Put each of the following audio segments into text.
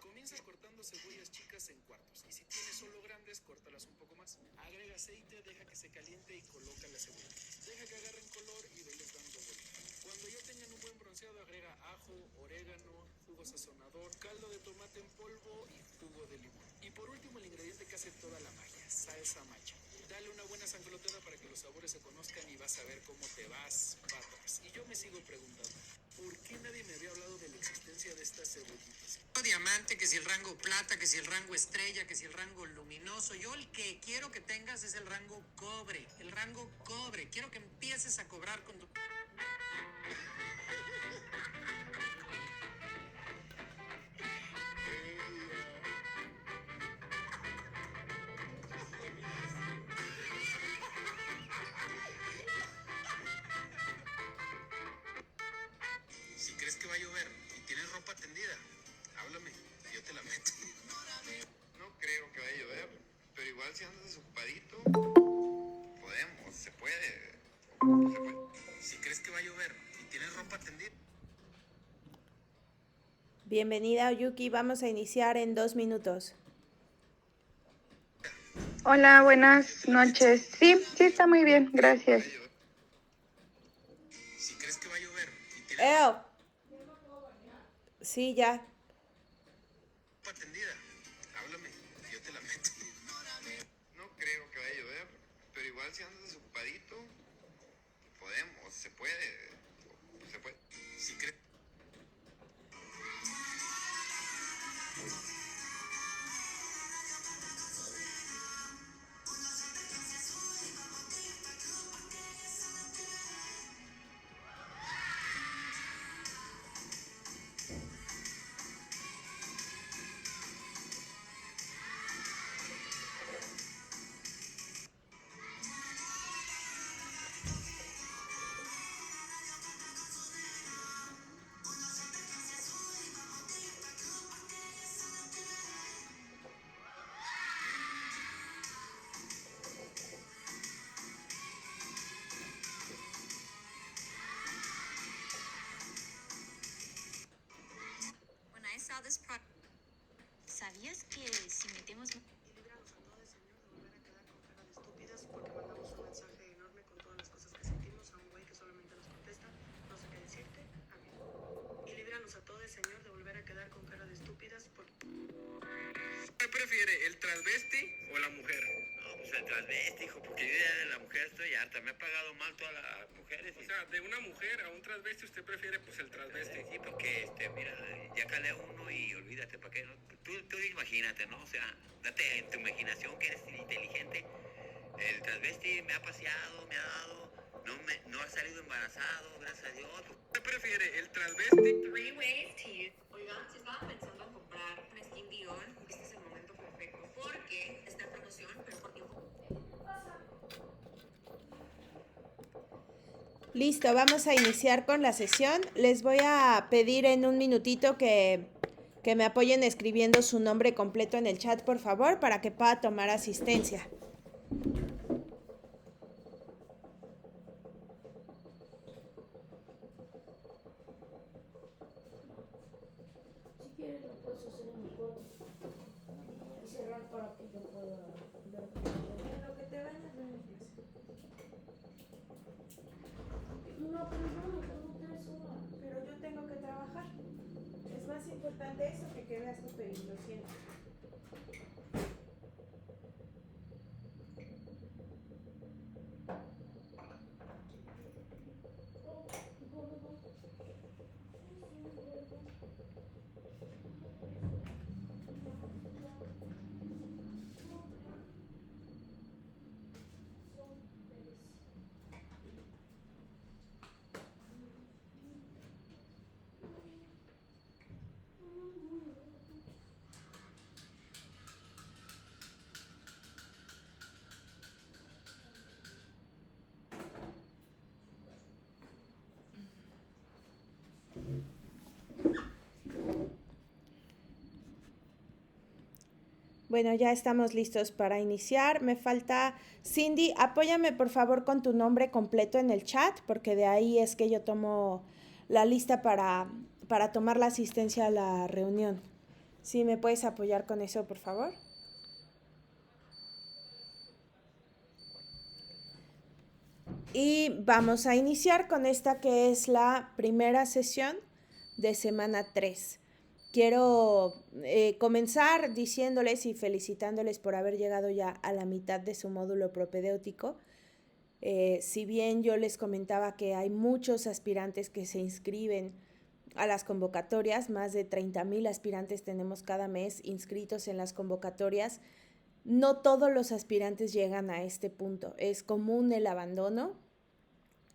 Comienza cortando cebollas chicas en cuartos y si tienes solo grandes, córtalas un poco más. Agrega aceite, deja que se caliente y coloca la cebolla. Deja que agarren color y veles dando vueltas. Cuando ya tengan un buen bronceado, agrega ajo, orégano, jugo sazonador, caldo de tomate en polvo y jugo de limón. Y por último, el ingrediente que hace toda la magia, salsa macha. Dale una buena sangoloteada para que los sabores se conozcan y vas a ver cómo te vas para atrás. Y yo me sigo preguntando, ¿por qué nadie me había hablado de la existencia de estas cebollitas? Diamante, que si el rango plata, que si el rango estrella, que si el rango luminoso. Yo el que quiero que tengas es el rango cobre. El rango cobre. Quiero que empieces a cobrar con tu... Si crees que va a llover y tienes ropa tendida, háblame, yo te la meto. No creo que vaya a llover, pero igual si andas desocupadito, podemos, se puede. Si crees que va a llover y tienes ropa tendida. Bienvenida, Oyuki. Vamos a iniciar en 2 minutos. Hola, buenas noches. Sí, está muy bien, gracias. Si crees que va a llover y tienes Sí, ya. ropa tendida, háblame, yo te la meto. No creo que vaya a llover, pero igual si andas desocupadito, podemos, se puede. Se puede. Si crees... When I saw this product, ¿sabías que si metemos... Líbranos a todos, Señor, de volver a quedar con cara de estúpidas porque mandamos un mensaje enorme con todas las cosas que sentimos a un güey que solamente nos contesta, no sé qué decirte, amén. Y líbranos a todos, Señor, de volver a quedar con cara de estúpidas porque... ¿Qué prefiere, el transvesti o la mujer? No, pues el transvesti, hijo, porque yo ya de la mujer estoy harta. Me ha pagado mal todas las mujeres. O sea, de una mujer a un transvesti, usted prefiere pues el transvesti. Sí, porque, mira, ya calé a uno y olvídate, ¿para qué? ¿No? Tú imagínate, ¿no? O sea, date en tu imaginación que eres inteligente. El transvesti me ha paseado, me ha dado, no ha salido embarazado, gracias a Dios. ¿Qué prefiere, el transvesti? 3 ways to use... Oigan, si estaban pensando en comprar un Skin Dior, este es el momento perfecto porque está en promoción, pero por tiempo... Listo, vamos a iniciar con la sesión. Les voy a pedir en un minutito que me apoyen escribiendo su nombre completo en el chat, por favor, para que pueda tomar asistencia. Si quieres lo puedes hacer en mi cuarto y cerrar para que yo pueda ver. En lo que te vayas, ven mi clase. No, pero yo no tengo 3 horas. Pero yo tengo que trabajar. Es más importante eso que veas tu peli, lo siento. Bueno, ya estamos listos para iniciar. Me falta Cindy, apóyame por favor con tu nombre completo en el chat, porque de ahí es que yo tomo la lista para tomar la asistencia a la reunión. Si me puedes apoyar con eso, por favor. Y vamos a iniciar con esta que es la primera sesión de semana 3. Quiero comenzar diciéndoles y felicitándoles por haber llegado ya a la mitad de su módulo propedéutico. Si bien yo les comentaba que hay muchos aspirantes que se inscriben a las convocatorias, más de 30,000 aspirantes tenemos cada mes inscritos en las convocatorias, no todos los aspirantes llegan a este punto. Es común el abandono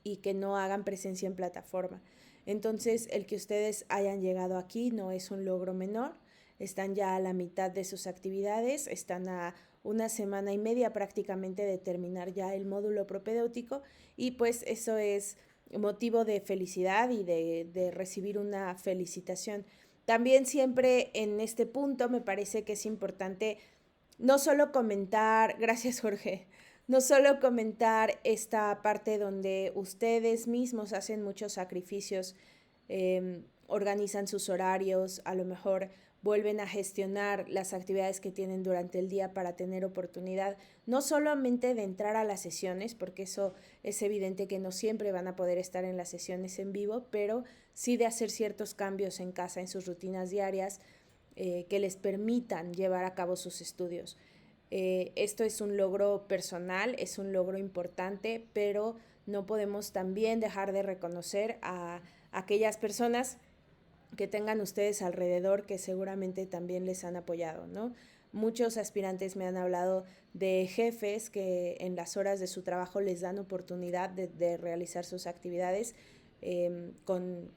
y que no hagan presencia en plataforma. Entonces, el que ustedes hayan llegado aquí no es un logro menor. Están ya a la mitad de sus actividades, están a una semana y media prácticamente de terminar ya el módulo propedéutico y pues eso es motivo de felicidad y de recibir una felicitación. También siempre en este punto me parece que es importante no solo comentar, gracias Jorge, no solo comentar esta parte donde ustedes mismos hacen muchos sacrificios, organizan sus horarios, a lo mejor vuelven a gestionar las actividades que tienen durante el día para tener oportunidad, no solamente de entrar a las sesiones, porque eso es evidente que no siempre van a poder estar en las sesiones en vivo, pero sí de hacer ciertos cambios en casa, en sus rutinas diarias, que les permitan llevar a cabo sus estudios. Esto es un logro personal, es un logro importante, pero no podemos también dejar de reconocer a aquellas personas que tengan ustedes alrededor que seguramente también les han apoyado, ¿no? Muchos aspirantes me han hablado de jefes que en las horas de su trabajo les dan oportunidad de realizar sus actividades con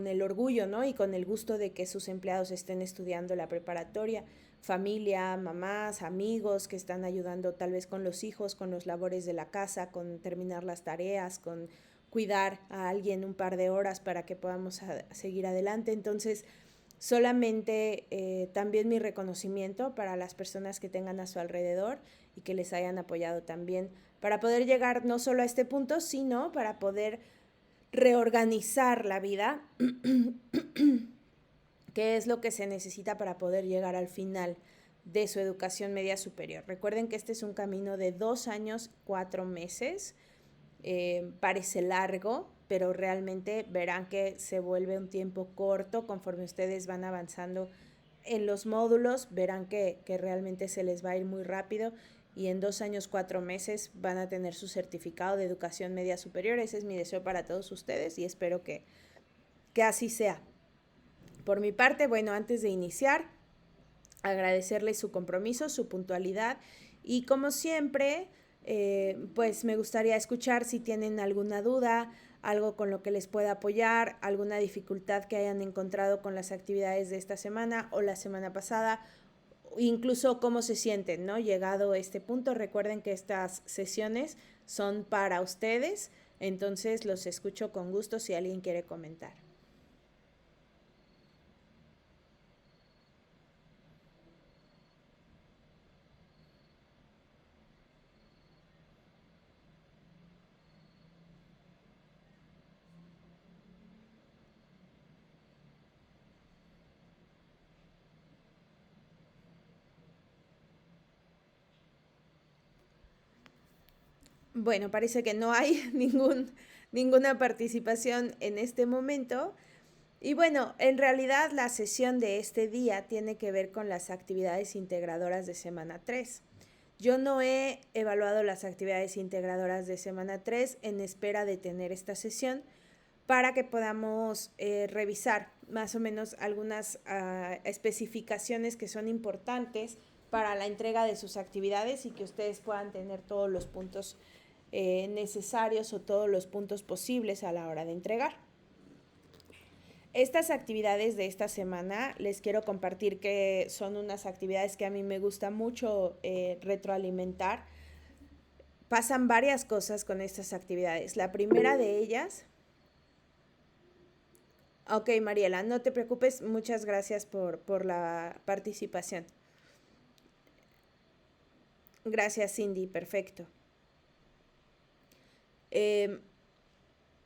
el orgullo, ¿no? Y con el gusto de que sus empleados estén estudiando la preparatoria. Familia, mamás, amigos que están ayudando tal vez con los hijos, con los labores de la casa, con terminar las tareas, con cuidar a alguien un par de horas para que podamos seguir adelante. Entonces, solamente también mi reconocimiento para las personas que tengan a su alrededor y que les hayan apoyado también para poder llegar no solo a este punto, sino para poder reorganizar la vida, que es lo que se necesita para poder llegar al final de su educación media superior. Recuerden que este es un camino de 2 años, 4 meses. Parece largo, pero realmente verán que se vuelve un tiempo corto conforme ustedes van avanzando en los módulos, verán que realmente se les va a ir muy rápido y en 2 años, 4 meses van a tener su certificado de educación media superior. Ese es mi deseo para todos ustedes y espero que así sea. Por mi parte, bueno, antes de iniciar, agradecerles su compromiso, su puntualidad y como siempre, pues me gustaría escuchar si tienen alguna duda, algo con lo que les pueda apoyar, alguna dificultad que hayan encontrado con las actividades de esta semana o la semana pasada, incluso cómo se sienten, ¿no? Llegado a este punto, recuerden que estas sesiones son para ustedes, entonces los escucho con gusto si alguien quiere comentar. Bueno, parece que no hay ninguna participación en este momento. Y bueno, en realidad la sesión de este día tiene que ver con las actividades integradoras de semana 3. Yo no he evaluado las actividades integradoras de semana 3 en espera de tener esta sesión para que podamos revisar más o menos algunas especificaciones que son importantes para la entrega de sus actividades y que ustedes puedan tener todos los puntos necesarios o todos los puntos posibles a la hora de entregar. Estas actividades de esta semana les quiero compartir que son unas actividades que a mí me gusta mucho retroalimentar. Pasan varias cosas con estas actividades. La primera de ellas... Ok, Mariela, no te preocupes, muchas gracias por la participación. Gracias, Cindy, perfecto.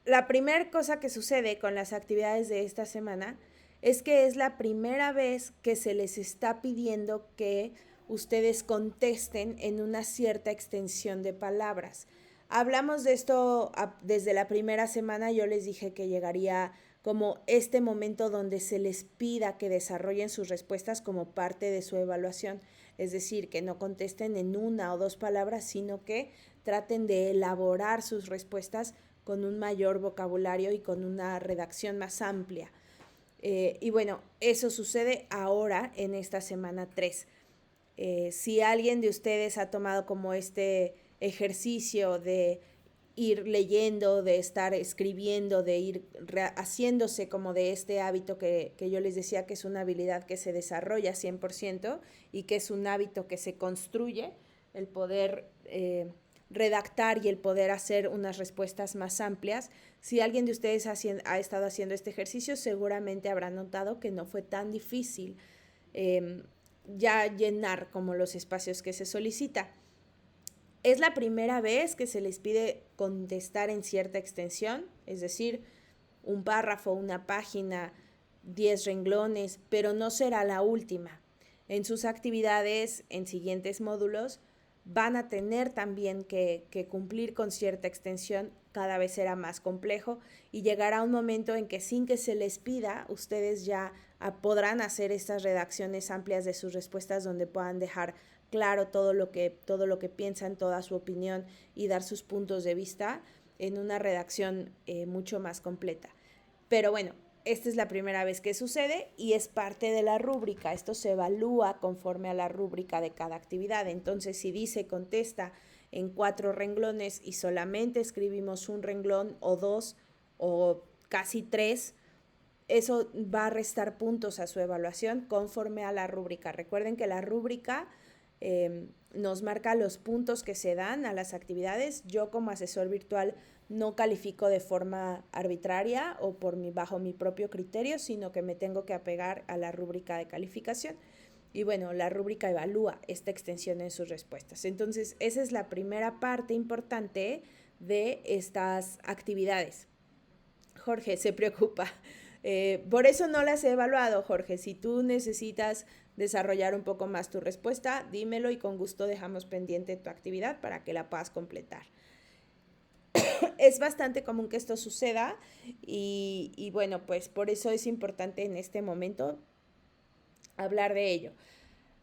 La primera cosa que sucede con las actividades de esta semana es que es la primera vez que se les está pidiendo que ustedes contesten en una cierta extensión de palabras. Hablamos de esto desde la primera semana, yo les dije que llegaría como este momento donde se les pida que desarrollen sus respuestas como parte de su evaluación, es decir, que no contesten en una o dos palabras, sino que traten de elaborar sus respuestas con un mayor vocabulario y con una redacción más amplia. Y bueno, eso sucede ahora en esta semana 3. Si alguien de ustedes ha tomado como este ejercicio de ir leyendo, de estar escribiendo, de ir haciéndose como de este hábito que yo les decía que es una habilidad que se desarrolla 100% y que es un hábito que se construye, el poder redactar y el poder hacer unas respuestas más amplias. Si alguien de ustedes ha estado haciendo este ejercicio, seguramente habrá notado que no fue tan difícil ya llenar como los espacios que se solicita. Es la primera vez que se les pide contestar en cierta extensión, es decir, un párrafo, una página, 10 renglones, pero no será la última. En sus actividades, en siguientes módulos, van a tener también que cumplir con cierta extensión, cada vez será más complejo y llegará un momento en que sin que se les pida, ustedes ya podrán hacer estas redacciones amplias de sus respuestas donde puedan dejar claro todo lo que piensan, toda su opinión y dar sus puntos de vista en una redacción mucho más completa. Pero bueno, esta es la primera vez que sucede y es parte de la rúbrica. Esto se evalúa conforme a la rúbrica de cada actividad. Entonces, si dice contesta en 4 renglones y solamente escribimos un renglón o 2 o casi 3, eso va a restar puntos a su evaluación conforme a la rúbrica. Recuerden que la rúbrica nos marca los puntos que se dan a las actividades. Yo como asesor virtual no califico de forma arbitraria o bajo mi propio criterio, sino que me tengo que apegar a la rúbrica de calificación. Y bueno, la rúbrica evalúa esta extensión en sus respuestas. Entonces, esa es la primera parte importante de estas actividades. Jorge se preocupa. Por eso no las he evaluado, Jorge. Si tú necesitas desarrollar un poco más tu respuesta, dímelo y con gusto dejamos pendiente tu actividad para que la puedas completar. Es bastante común que esto suceda y bueno, pues por eso es importante en este momento hablar de ello.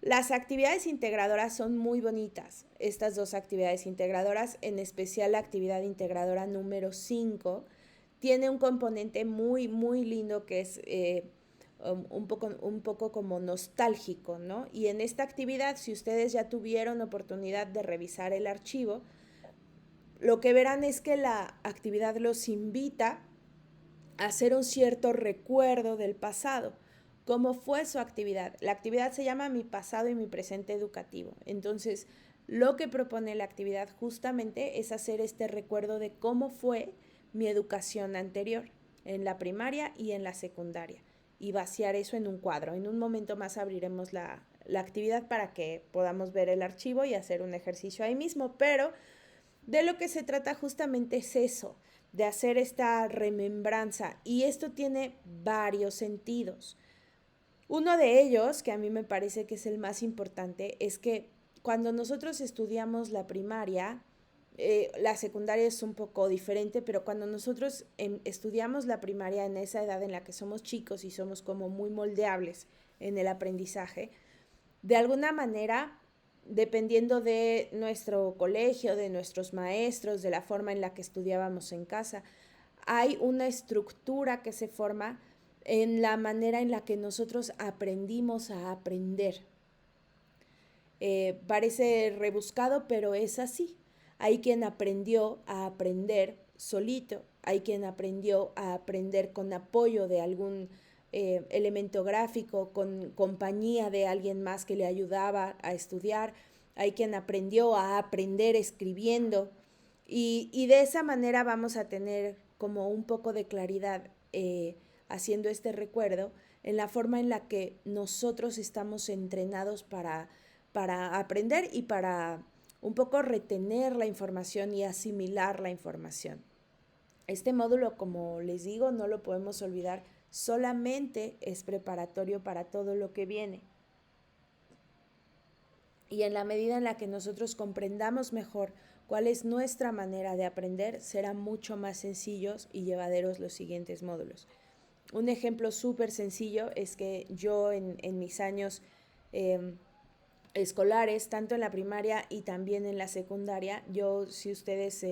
Las actividades integradoras son muy bonitas, estas 2 actividades integradoras, en especial la actividad integradora número 5, tiene un componente muy, muy lindo que es un poco como nostálgico, ¿no? Y en esta actividad, si ustedes ya tuvieron oportunidad de revisar el archivo, lo que verán es que la actividad los invita a hacer un cierto recuerdo del pasado. ¿Cómo fue su actividad? La actividad se llama Mi pasado y mi presente educativo. Entonces, lo que propone la actividad justamente es hacer este recuerdo de cómo fue mi educación anterior, en la primaria y en la secundaria, y vaciar eso en un cuadro. En un momento más abriremos la actividad para que podamos ver el archivo y hacer un ejercicio ahí mismo, pero de lo que se trata justamente es eso, de hacer esta remembranza, y esto tiene varios sentidos. Uno de ellos, que a mí me parece que es el más importante, es que cuando nosotros estudiamos la primaria, la secundaria es un poco diferente, pero cuando nosotros estudiamos la primaria en esa edad en la que somos chicos y somos como muy moldeables en el aprendizaje, de alguna manera, dependiendo de nuestro colegio, de nuestros maestros, de la forma en la que estudiábamos en casa, hay una estructura que se forma en la manera en la que nosotros aprendimos a aprender. Parece rebuscado, pero es así. Hay quien aprendió a aprender solito, hay quien aprendió a aprender con apoyo de algún elemento gráfico, con compañía de alguien más que le ayudaba a estudiar, hay quien aprendió a aprender escribiendo y de esa manera vamos a tener como un poco de claridad haciendo este recuerdo en la forma en la que nosotros estamos entrenados para aprender y para un poco retener la información y asimilar la información. Este módulo, como les digo, no lo podemos olvidar solamente es preparatorio para todo lo que viene. Y en la medida en la que nosotros comprendamos mejor cuál es nuestra manera de aprender, serán mucho más sencillos y llevaderos los siguientes módulos. Un ejemplo súper sencillo es que yo en mis años escolares, tanto en la primaria y también en la secundaria, yo, si ustedes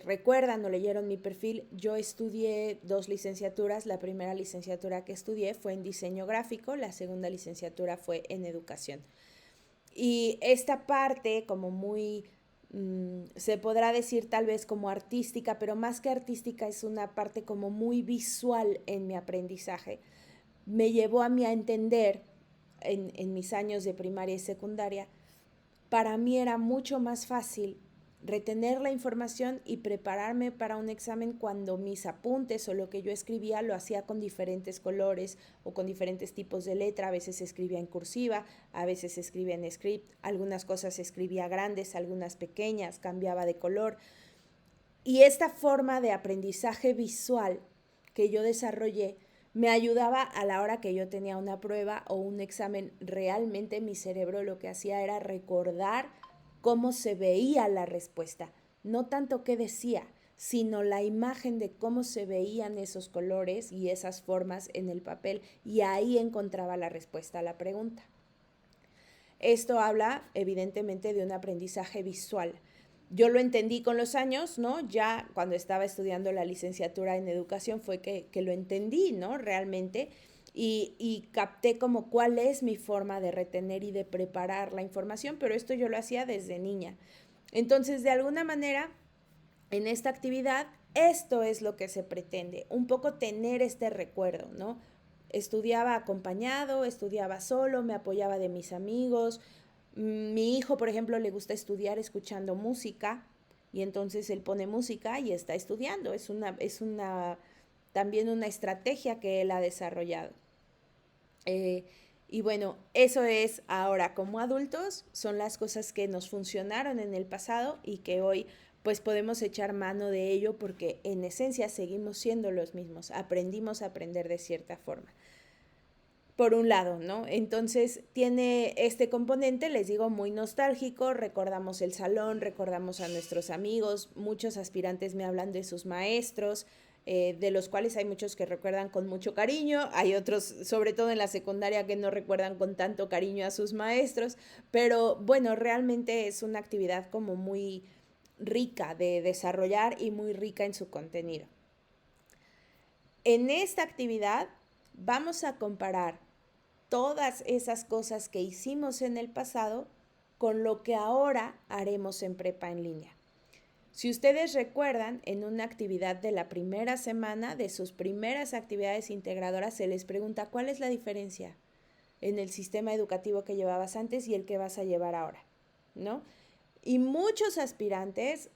recuerdan o leyeron mi perfil, yo estudié 2 licenciaturas. La primera licenciatura que estudié fue en diseño gráfico, la segunda licenciatura fue en educación. Y esta parte como muy, se podrá decir tal vez como artística, pero más que artística es una parte como muy visual en mi aprendizaje. Me llevó a mí a entender en mis años de primaria y secundaria, para mí era mucho más fácil retener la información y prepararme para un examen cuando mis apuntes o lo que yo escribía lo hacía con diferentes colores o con diferentes tipos de letra. A veces escribía en cursiva, a veces escribía en script, algunas cosas escribía grandes, algunas pequeñas, cambiaba de color. Y esta forma de aprendizaje visual que yo desarrollé me ayudaba a la hora que yo tenía una prueba o un examen. Realmente mi cerebro lo que hacía era recordar cómo se veía la respuesta, no tanto qué decía, sino la imagen de cómo se veían esos colores y esas formas en el papel, y ahí encontraba la respuesta a la pregunta. Esto habla evidentemente de un aprendizaje visual. Yo lo entendí con los años, ¿no? Ya cuando estaba estudiando la licenciatura en educación fue que lo entendí, ¿no? Realmente. Y capté como cuál es mi forma de retener y de preparar la información, pero esto yo lo hacía desde niña. Entonces, de alguna manera, en esta actividad, esto es lo que se pretende, un poco tener este recuerdo, ¿no? Estudiaba acompañado, estudiaba solo, me apoyaba de mis amigos. Mi hijo, por ejemplo, le gusta estudiar escuchando música, y entonces él pone música y está estudiando. Es también una estrategia que él ha desarrollado. Y bueno, eso es ahora como adultos, son las cosas que nos funcionaron en el pasado y que hoy pues podemos echar mano de ello, porque en esencia seguimos siendo los mismos, aprendimos a aprender de cierta forma. Por un lado, ¿no? Entonces tiene este componente, les digo, muy nostálgico. Recordamos el salón, recordamos a nuestros amigos. Muchos aspirantes me hablan de sus maestros, de los cuales hay muchos que recuerdan con mucho cariño. Hay otros, sobre todo en la secundaria, que no recuerdan con tanto cariño a sus maestros. Pero bueno, realmente es una actividad como muy rica de desarrollar y muy rica en su contenido. En esta actividad vamos a comparar todas esas cosas que hicimos en el pasado con lo que ahora haremos en prepa en línea. Si ustedes recuerdan, en una actividad de la primera semana, de sus primeras actividades integradoras, se les pregunta cuál es la diferencia en el sistema educativo que llevabas antes y el que vas a llevar ahora, ¿no? Y muchos aspirantes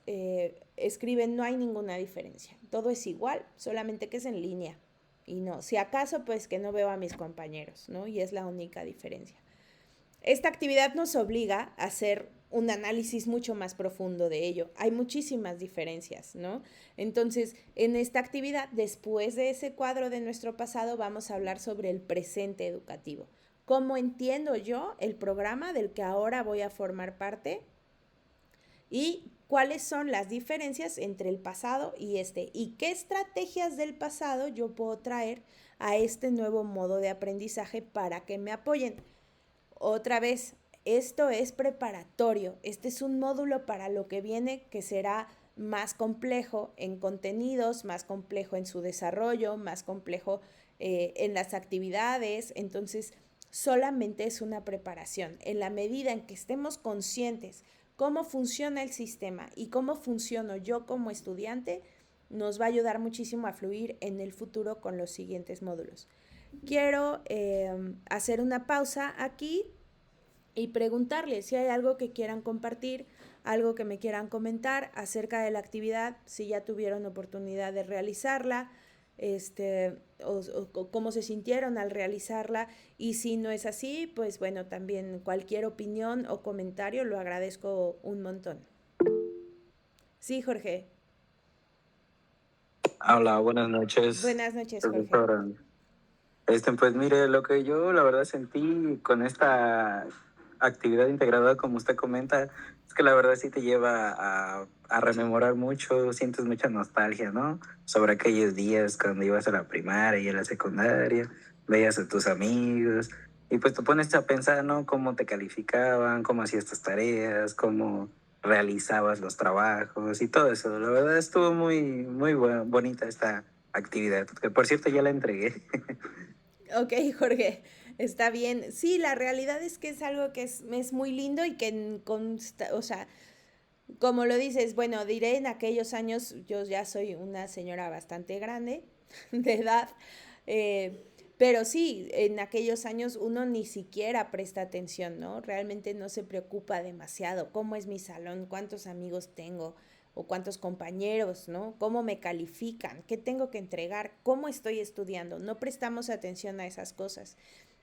escriben: no hay ninguna diferencia, todo es igual, solamente que es en línea. Y no, si acaso, pues que no veo a mis compañeros, ¿no? Y es la única diferencia. Esta actividad nos obliga a hacer un análisis mucho más profundo de ello. Hay muchísimas diferencias, ¿no? Entonces, en esta actividad, después de ese cuadro de nuestro pasado, vamos a hablar sobre el presente educativo. ¿Cómo entiendo yo el programa del que ahora voy a formar parte? ¿Y cuáles son las diferencias entre el pasado y este? ¿Y qué estrategias del pasado yo puedo traer a este nuevo modo de aprendizaje para que me apoyen? Otra vez, esto es preparatorio. Este es un módulo para lo que viene, que será más complejo en contenidos, más complejo en su desarrollo, más complejo en las actividades. Entonces, solamente es una preparación. En la medida en que estemos conscientes cómo funciona el sistema y cómo funciono yo como estudiante, nos va a ayudar muchísimo a fluir en el futuro con los siguientes módulos. Quiero hacer una pausa aquí y preguntarles si hay algo que quieran compartir, algo que me quieran comentar acerca de la actividad, si ya tuvieron oportunidad de realizarla, o cómo se sintieron al realizarla, y si no es así, pues bueno, también cualquier opinión o comentario lo agradezco un montón. Sí, Jorge. Hola, buenas noches, Buenas noches, Jorge. profesora. Pues mire, lo que yo la verdad sentí con esta actividad integrada, como usted comenta, es que la verdad sí te lleva a rememorar mucho, sientes mucha nostalgia, ¿no? Sobre aquellos días cuando ibas a la primaria y a la secundaria, veías a tus amigos y pues te pones a pensar, ¿no? Cómo te calificaban, cómo hacías tus tareas, cómo realizabas los trabajos y todo eso. La verdad estuvo bonita esta actividad, que por cierto ya la entregué. Ok, Jorge, está bien. Sí, la realidad es que es algo que es muy lindo y que o sea, como lo dices, bueno, diré en aquellos años, yo ya soy una señora bastante grande de edad, pero sí, en aquellos años uno ni siquiera presta atención, ¿no? Realmente no se preocupa demasiado. ¿Cómo es mi salón? ¿Cuántos amigos tengo? ¿O cuántos compañeros, ¿no? ¿Cómo me califican? ¿Qué tengo que entregar? ¿Cómo estoy estudiando? No prestamos atención a esas cosas.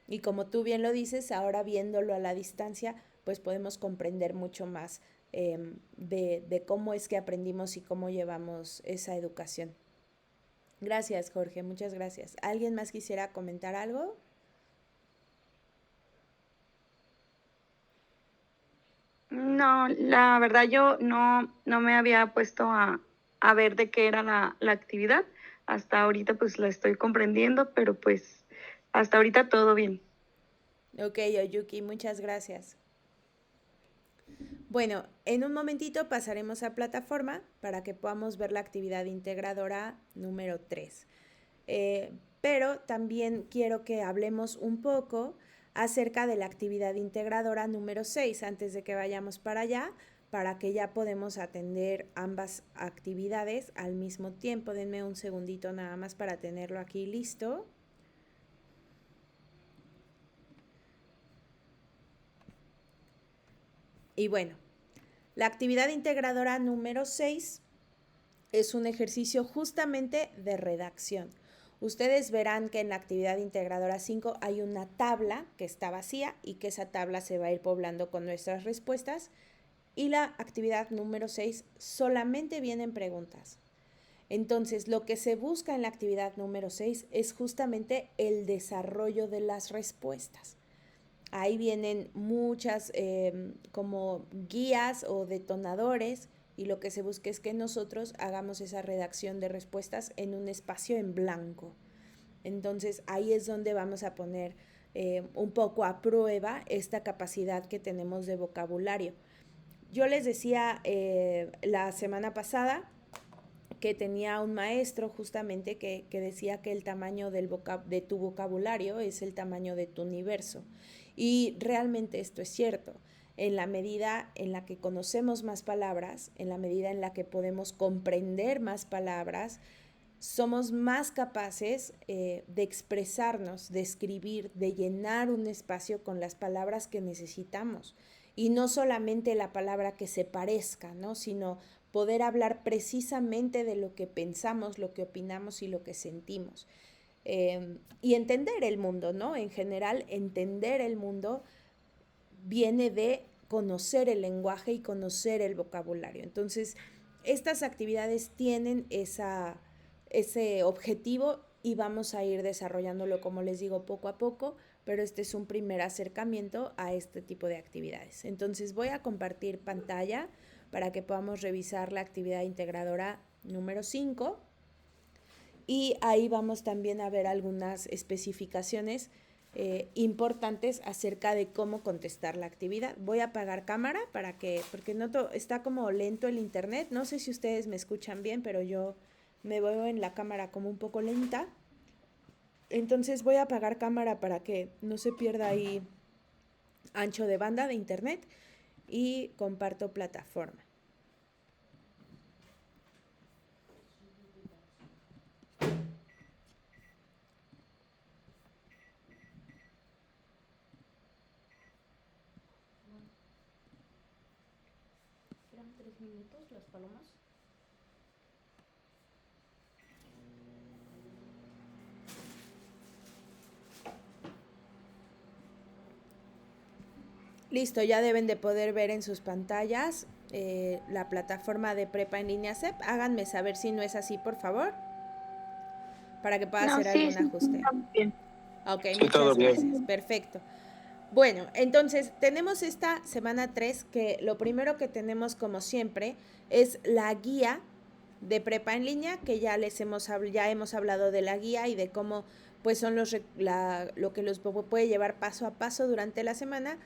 Y como tú bien lo dices, ahora viéndolo a la distancia, pues podemos comprender mucho más de cómo es que aprendimos y cómo llevamos esa educación. Gracias, Jorge, muchas gracias. ¿Alguien más quisiera comentar algo? No, la verdad yo no me había puesto a ver de qué era la actividad. Hasta ahorita pues la estoy comprendiendo, pero pues hasta ahorita todo bien. Ok, Oyuki, muchas gracias. Bueno, en un momentito pasaremos a plataforma para que podamos ver la actividad integradora número 3. Pero también quiero que hablemos un poco acerca de la actividad integradora número 6 antes de que vayamos para allá, para que ya podemos atender ambas actividades al mismo tiempo. Denme un segundito nada más para tenerlo aquí listo. Y bueno, la actividad integradora número 6 es un ejercicio justamente de redacción. Ustedes verán que en la actividad integradora 5 hay una tabla que está vacía y que esa tabla se va a ir poblando con nuestras respuestas. Y la actividad número 6 solamente vienen preguntas. Entonces, lo que se busca en la actividad número 6 es justamente el desarrollo de las respuestas. Ahí vienen muchas como guías o detonadores y lo que se busca es que nosotros hagamos esa redacción de respuestas en un espacio en blanco. Entonces ahí es donde vamos a poner un poco a prueba esta capacidad que tenemos de vocabulario. Yo les decía la semana pasada que tenía un maestro justamente que decía que el tamaño de tu vocabulario es el tamaño de tu universo. Y realmente esto es cierto. En la medida en la que conocemos más palabras, en la medida en la que podemos comprender más palabras, somos más capaces de expresarnos, de escribir, de llenar un espacio con las palabras que necesitamos. Y no solamente la palabra que se parezca, ¿no? Sino poder hablar precisamente de lo que pensamos, lo que opinamos y lo que sentimos. Y entender el mundo, ¿no? En general, entender el mundo viene de conocer el lenguaje y conocer el vocabulario. Entonces, estas actividades tienen ese objetivo y vamos a ir desarrollándolo, como les digo, poco a poco, pero este es un primer acercamiento a este tipo de actividades. Entonces voy a compartir pantalla para que podamos revisar la actividad integradora número 5 y ahí vamos también a ver algunas especificaciones importantes acerca de cómo contestar la actividad. Voy a apagar cámara porque noto, está como lento el internet. No sé si ustedes me escuchan bien, pero yo me veo en la cámara como un poco lenta. Entonces voy a apagar cámara para que no se pierda ahí ancho de banda de internet y comparto plataforma. Eran 3 minutos las palomas. Listo, ya deben de poder ver en sus pantallas la plataforma de Prepa en línea CEP. Háganme saber si no es así, por favor. para que pueda No, hacer sí, algún sí, ajuste. está bien. Ok, Sí, todo muchas bien. gracias. Perfecto. Bueno, entonces tenemos esta semana 3 que lo primero que tenemos como siempre es la guía de prepa en línea, que ya hemos hablado de la guía y de cómo pues son lo que los puede llevar paso a paso durante la semana,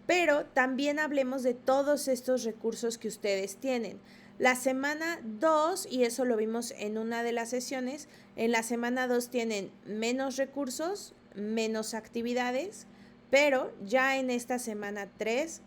pero también hablemos de todos estos recursos que ustedes tienen. La semana 2, y eso lo vimos en una de las sesiones, en la semana 2 tienen menos recursos, menos actividades, pero ya en esta semana 3,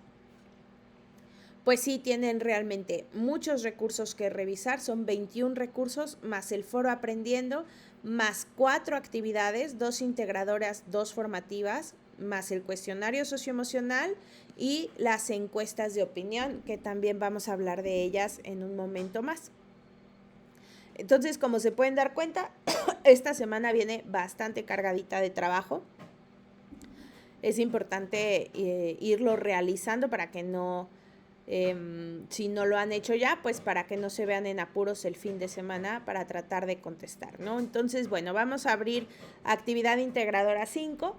pues sí tienen realmente muchos recursos que revisar, son 21 recursos, más el foro aprendiendo, más 4 actividades, 2 integradoras, 2 formativas, más el cuestionario socioemocional y las encuestas de opinión, que también vamos a hablar de ellas en un momento más. Entonces, como se pueden dar cuenta, esta semana viene bastante cargadita de trabajo. Es importante irlo realizando para que no, si no lo han hecho ya, pues para que no se vean en apuros el fin de semana para tratar de contestar, ¿no? Entonces, bueno, vamos a abrir actividad integradora 5,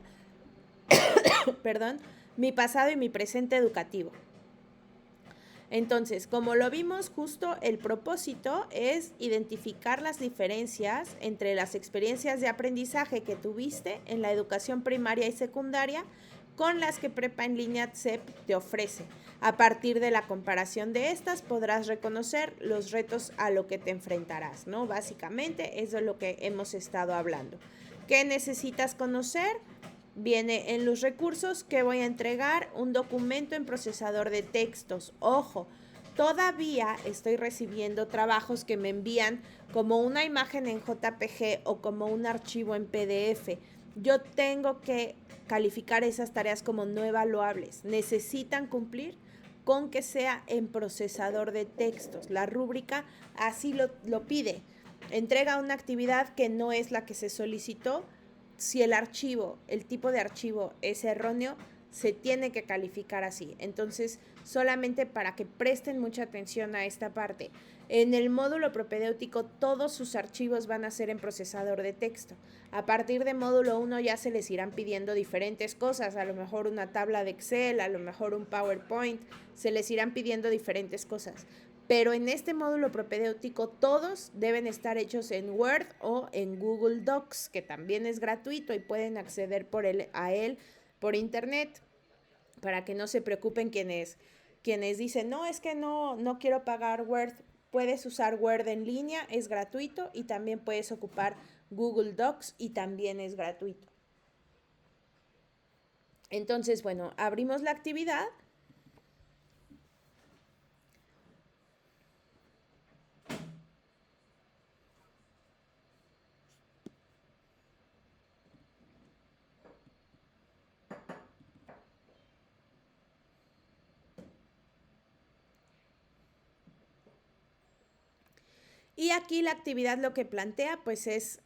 perdón, mi pasado y mi presente educativo. Entonces, como lo vimos, justo el propósito es identificar las diferencias entre las experiencias de aprendizaje que tuviste en la educación primaria y secundaria con las que Prepa en Línea TCEP te ofrece. A partir de la comparación de estas podrás reconocer los retos a lo que te enfrentarás, ¿no? Básicamente eso es lo que hemos estado hablando. ¿Qué necesitas conocer? Viene en los recursos que voy a entregar un documento en procesador de textos. Ojo, todavía estoy recibiendo trabajos que me envían como una imagen en JPG o como un archivo en PDF. Yo tengo que calificar esas tareas como no evaluables. Necesitan cumplir con que sea en procesador de textos. La rúbrica así lo pide. Entrega una actividad que no es la que se solicitó. Si el tipo de archivo es erróneo, se tiene que calificar así. Entonces, solamente para que presten mucha atención a esta parte. En el módulo propedéutico, todos sus archivos van a ser en procesador de texto. A partir de módulo 1 ya se les irán pidiendo diferentes cosas, a lo mejor una tabla de Excel, a lo mejor un PowerPoint, se les irán pidiendo diferentes cosas. Pero en este módulo propedéutico todos deben estar hechos en Word o en Google Docs, que también es gratuito y pueden acceder a él por internet, para que no se preocupen quienes dicen, no, es que no quiero pagar Word. Puedes usar Word en línea, es gratuito, y también puedes ocupar Google Docs y también es gratuito. Entonces, bueno, abrimos la actividad. Y aquí la actividad lo que plantea pues es,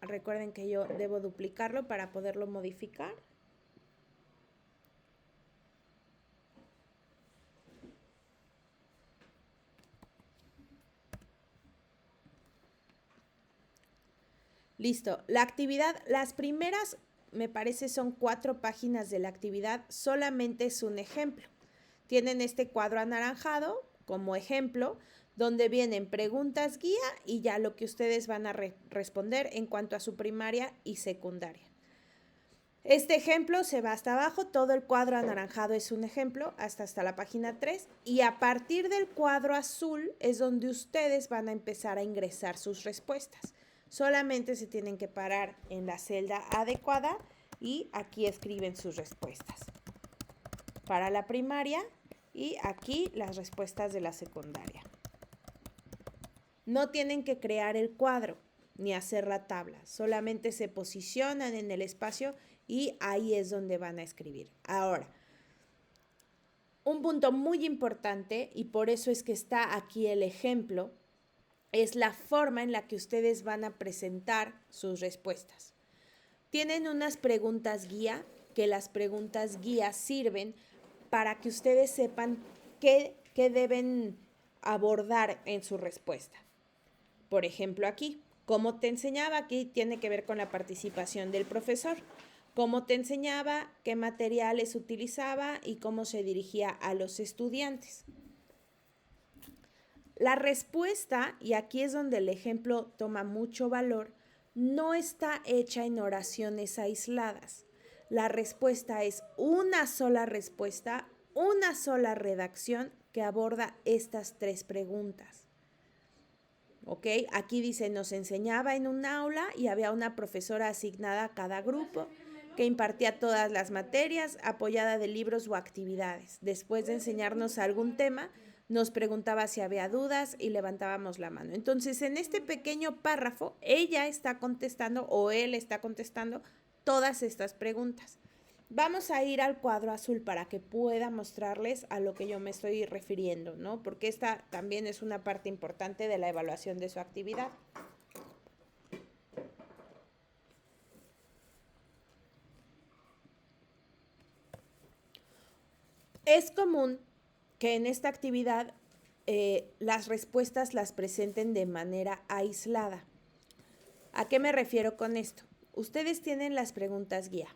recuerden que yo debo duplicarlo para poderlo modificar. Listo, la actividad, las primeras, me parece son 4 páginas de la actividad, solamente es un ejemplo. Tienen este cuadro anaranjado como ejemplo, donde vienen preguntas guía y ya lo que ustedes van a responder en cuanto a su primaria y secundaria. Este ejemplo se va hasta abajo, todo el cuadro anaranjado es un ejemplo, hasta la página 3, y a partir del cuadro azul es donde ustedes van a empezar a ingresar sus respuestas. Solamente se tienen que parar en la celda adecuada y aquí escriben sus respuestas. Para la primaria y aquí las respuestas de la secundaria. No tienen que crear el cuadro ni hacer la tabla, solamente se posicionan en el espacio y ahí es donde van a escribir. Ahora, un punto muy importante, y por eso es que está aquí el ejemplo, es la forma en la que ustedes van a presentar sus respuestas. Tienen unas preguntas guía, que las preguntas guía sirven para que ustedes sepan qué deben abordar en su respuesta. Por ejemplo, aquí, ¿Cómo te enseñaba? Aquí tiene que ver con la participación del profesor. ¿Cómo te enseñaba? ¿Qué materiales utilizaba? Y cómo se dirigía a los estudiantes. La respuesta, y aquí es donde el ejemplo toma mucho valor, no está hecha en oraciones aisladas. La respuesta es una sola respuesta, una sola redacción que aborda estas 3 preguntas. ¿Ok? Aquí dice, nos enseñaba en un aula y había una profesora asignada a cada grupo que impartía todas las materias, apoyada de libros o actividades. Después de enseñarnos algún tema, nos preguntaba si había dudas y levantábamos la mano. Entonces, en este pequeño párrafo, ella está contestando o él está contestando todas estas preguntas. Vamos a ir al cuadro azul para que pueda mostrarles a lo que yo me estoy refiriendo, ¿no? Porque esta también es una parte importante de la evaluación de su actividad. Es común que en esta actividad las respuestas las presenten de manera aislada. ¿A qué me refiero con esto? Ustedes tienen las preguntas guía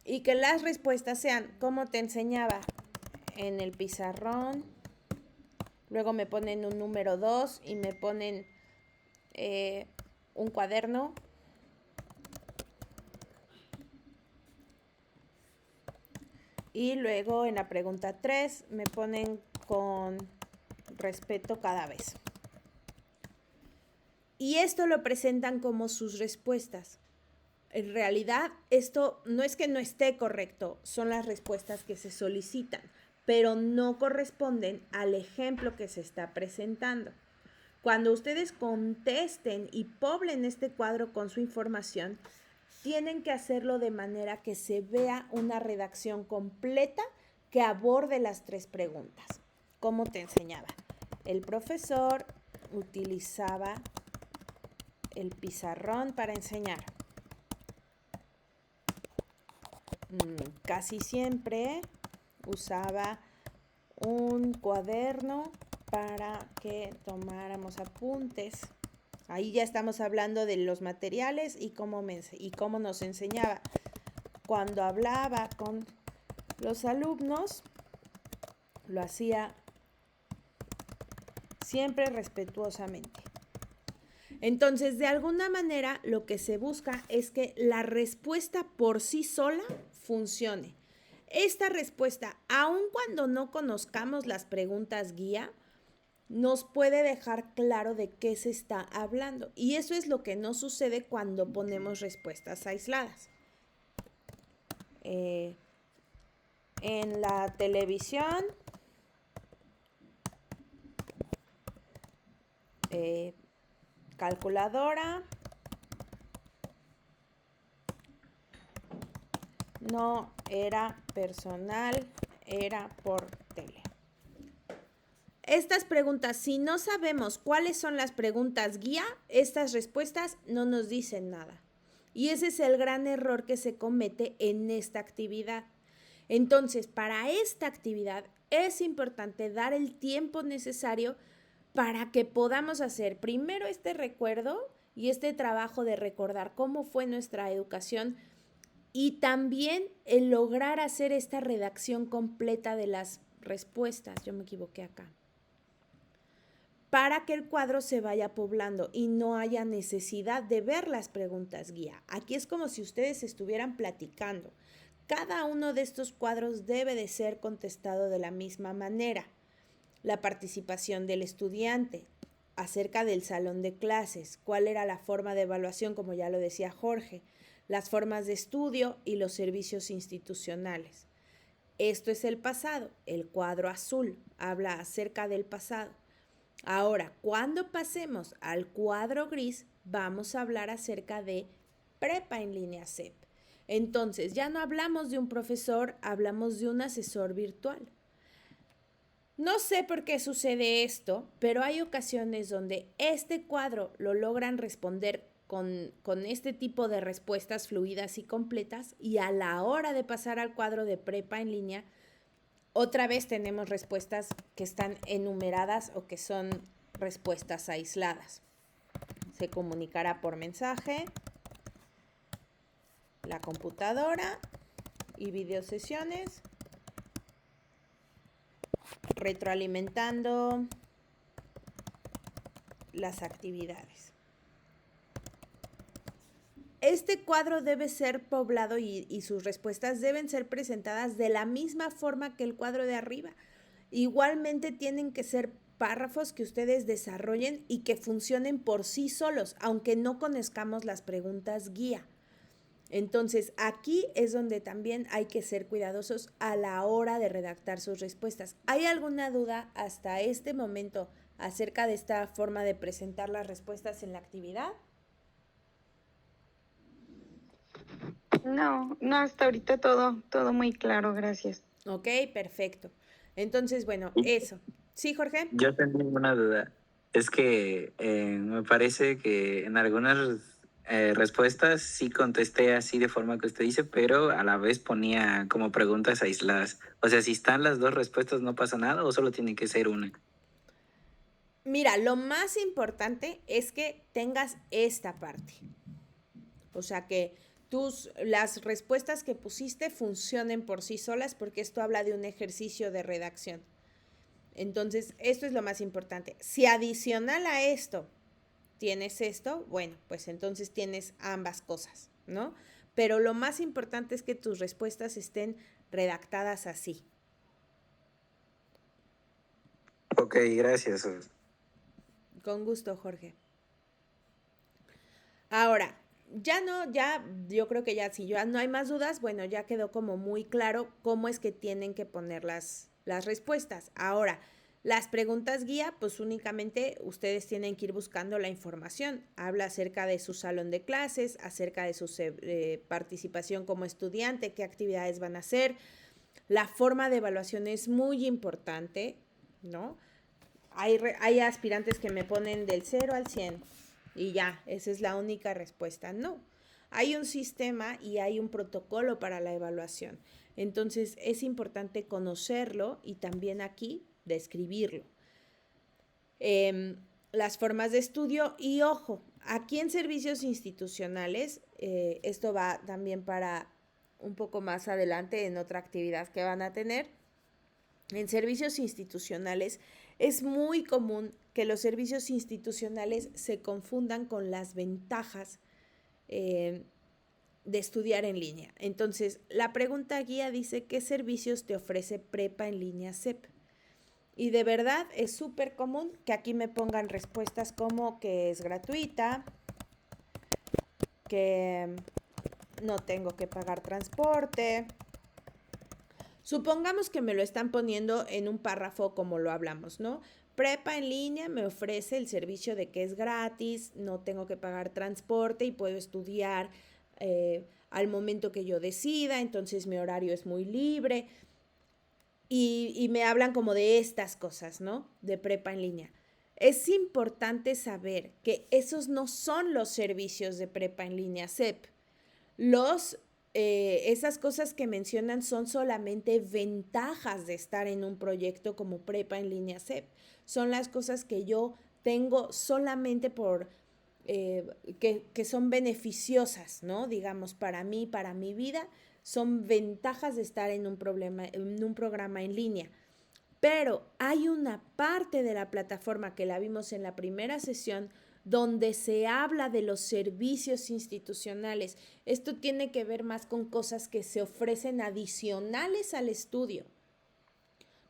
y que las respuestas sean ¿cómo te enseñaba? En el pizarrón, luego me ponen un número 2 y me ponen un cuaderno. Y luego en la pregunta 3 me ponen con respeto cada vez. Y esto lo presentan como sus respuestas. En realidad, esto no es que no esté correcto, son las respuestas que se solicitan, pero no corresponden al ejemplo que se está presentando. Cuando ustedes contesten y poblen este cuadro con su información, tienen que hacerlo de manera que se vea una redacción completa que aborde las 3 preguntas. ¿Cómo te enseñaba? El profesor utilizaba el pizarrón para enseñar. Casi siempre usaba un cuaderno para que tomáramos apuntes. Ahí ya estamos hablando de los materiales y cómo nos enseñaba. Cuando hablaba con los alumnos, lo hacía siempre respetuosamente. Entonces, de alguna manera, lo que se busca es que la respuesta por sí sola funcione. Esta respuesta, aun cuando no conozcamos las preguntas guía, nos puede dejar claro de qué se está hablando. Y eso es lo que no sucede cuando ponemos respuestas aisladas. En la televisión, calculadora, no era personal, era por tele. Estas preguntas, si no sabemos cuáles son las preguntas guía, estas respuestas no nos dicen nada. Y ese es el gran error que se comete en esta actividad. Entonces, para esta actividad es importante dar el tiempo necesario para que podamos hacer primero este recuerdo y este trabajo de recordar cómo fue nuestra educación y también el lograr hacer esta redacción completa de las respuestas. Yo me equivoqué acá. Para que el cuadro se vaya poblando y no haya necesidad de ver las preguntas guía. Aquí es como si ustedes estuvieran platicando. Cada uno de estos cuadros debe de ser contestado de la misma manera. La participación del estudiante, acerca del salón de clases, cuál era la forma de evaluación, como ya lo decía Jorge, las formas de estudio y los servicios institucionales. Esto es el pasado, el cuadro azul habla acerca del pasado. Ahora, cuando pasemos al cuadro gris, vamos a hablar acerca de prepa en línea CEP. Entonces, ya no hablamos de un profesor, hablamos de un asesor virtual. No sé por qué sucede esto, pero hay ocasiones donde este cuadro lo logran responder con este tipo de respuestas fluidas y completas, y a la hora de pasar al cuadro de prepa en línea, otra vez tenemos respuestas que están enumeradas o que son respuestas aisladas. se comunicará por mensaje, la computadora y videosesiones, retroalimentando las actividades. Este cuadro debe ser poblado y sus respuestas deben ser presentadas de la misma forma que el cuadro de arriba. Igualmente tienen que ser párrafos que ustedes desarrollen y que funcionen por sí solos, aunque no conozcamos las preguntas guía. Entonces, aquí es donde también hay que ser cuidadosos a la hora de redactar sus respuestas. ¿Hay alguna duda hasta este momento acerca de esta forma de presentar las respuestas en la actividad? No, hasta ahorita todo muy claro, gracias. Ok, perfecto. Entonces, bueno, eso. ¿Sí, Jorge? Yo tengo una duda. Es que me parece que en algunas respuestas sí contesté así de forma que usted dice, pero a la vez ponía como preguntas aisladas. O sea, si están las dos respuestas, ¿no pasa nada o solo tiene que ser una? Mira, lo más importante es que tengas esta parte. O sea, que las respuestas que pusiste funcionen por sí solas, porque esto habla de un ejercicio de redacción. Entonces, esto es lo más importante. Si adicional a esto tienes esto, bueno, pues entonces tienes ambas cosas, ¿no? Pero lo más importante es que tus respuestas estén redactadas así. Ok, gracias. Con gusto, Jorge. Ahora, yo creo que ya, si ya no hay más dudas, bueno, ya quedó como muy claro cómo es que tienen que poner las respuestas. Ahora, las preguntas guía, pues únicamente ustedes tienen que ir buscando la información. Habla acerca de su salón de clases, acerca de su participación como estudiante, qué actividades van a hacer. La forma de evaluación es muy importante, ¿no? Hay aspirantes que me ponen del 0 al 100 y ya, esa es la única respuesta. No, hay un sistema y hay un protocolo para la evaluación. Entonces, es importante conocerlo y también aquí describirlo. Las formas de estudio y ojo, aquí en servicios institucionales, esto va también para un poco más adelante en otra actividad que van a tener. En servicios institucionales es muy común que los servicios institucionales se confundan con las ventajas de estudiar en línea. Entonces, la pregunta guía dice, ¿qué servicios te ofrece Prepa en línea SEP? Y de verdad es súper común que aquí me pongan respuestas como que es gratuita, que no tengo que pagar transporte. Supongamos que me lo están poniendo en un párrafo como lo hablamos, ¿no? Prepa en línea me ofrece el servicio de que es gratis, no tengo que pagar transporte y puedo estudiar al momento que yo decida, entonces mi horario es muy libre. Y me hablan como de estas cosas, ¿no? De prepa en línea. Es importante saber que esos no son los servicios de prepa en línea SEP. Esas cosas que mencionan son solamente ventajas de estar en un proyecto como prepa en línea SEP. Son las cosas que yo tengo solamente por que son beneficiosas, ¿no? Digamos, para mí, para mi vida, son ventajas de estar en un programa en línea. Pero hay una parte de la plataforma que la vimos en la primera sesión donde se habla de los servicios institucionales. Esto tiene que ver más con cosas que se ofrecen adicionales al estudio.